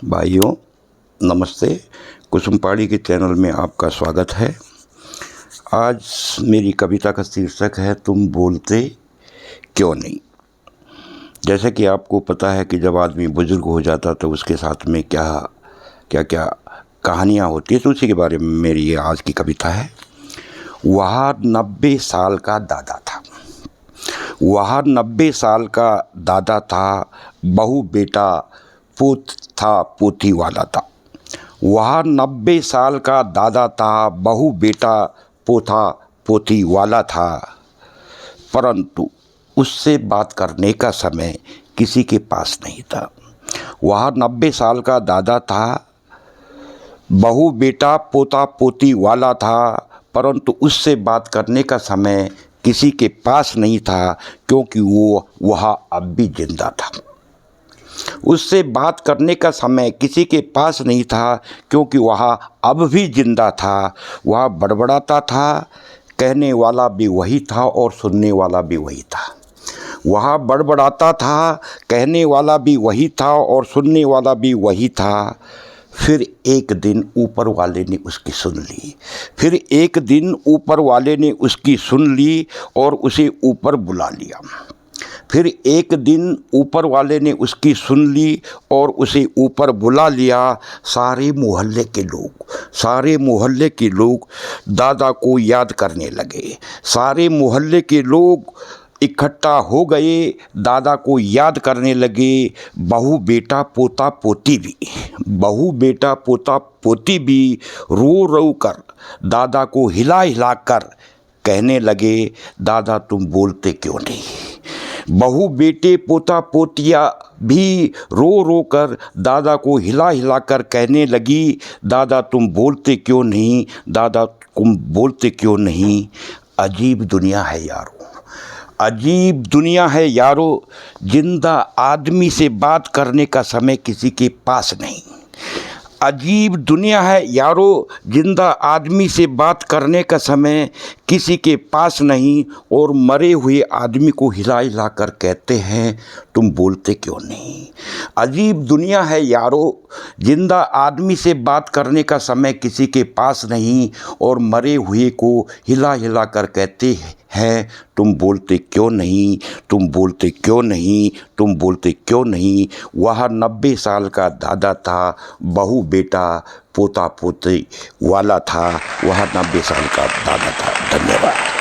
भाइयों नमस्ते। कुसुम पहाड़ी के चैनल में आपका स्वागत है। आज मेरी कविता का शीर्षक है तुम बोलते क्यों नहीं। जैसे कि आपको पता है कि जब आदमी बुजुर्ग हो जाता तो उसके साथ में क्या क्या क्या कहानियाँ होती है, तो उसी के बारे में मेरी ये आज की कविता है। वह 90 साल का दादा था। वह 90 साल का दादा था, बहू बेटा पोत था पोती वाला था। वह 90 साल का दादा था, बहू बेटा पोता पोती वाला था, परंतु उससे बात करने का समय किसी के पास नहीं था। वह 90 साल का दादा था, बहू बेटा पोता पोती वाला था, परंतु उससे बात करने का समय किसी के पास नहीं था, क्योंकि वह अब भी जिंदा था। उससे बात करने का समय किसी के पास नहीं था, क्योंकि वह अब भी जिंदा था। वह बड़बड़ाता था, कहने वाला भी वही था और सुनने वाला भी वही था। वह बड़बड़ाता था, कहने वाला भी वही था और सुनने वाला भी वही था। फिर एक दिन ऊपर वाले ने उसकी सुन ली। फिर एक दिन ऊपर वाले ने उसकी सुन ली और उसे ऊपर बुला लिया। फिर एक दिन ऊपर वाले ने उसकी सुन ली और उसे ऊपर बुला लिया। सारे मोहल्ले के लोग दादा को याद करने लगे। सारे मोहल्ले के लोग इकट्ठा हो गए, दादा को याद करने लगे। बहू बेटा पोता पोती भी रो रो कर दादा को हिला हिला कर कहने लगे, दादा तुम बोलते क्यों नहीं। बहू बेटे पोता पोतिया भी रो रो कर दादा को हिला हिला कर कहने लगी, दादा तुम बोलते क्यों नहीं, दादा तुम बोलते क्यों नहीं। अजीब दुनिया है यारो, अजीब दुनिया है यारो, जिंदा आदमी से बात करने का समय किसी के पास नहीं। अजीब दुनिया है यारो, जिंदा आदमी से बात करने का समय किसी के पास नहीं, और मरे हुए आदमी को हिला हिला कर कहते हैं तुम बोलते क्यों नहीं। अजीब दुनिया है यारो, जिंदा आदमी से बात करने का समय किसी के पास नहीं, और मरे हुए को हिला हिला कर कहते हैं तुम बोलते क्यों नहीं, तुम बोलते क्यों नहीं, तुम बोलते क्यों नहीं। वह 90 साल का दादा था, बहू बेटा पोता पोती वाला था। वह 90 साल का दादा था। धन्यवाद।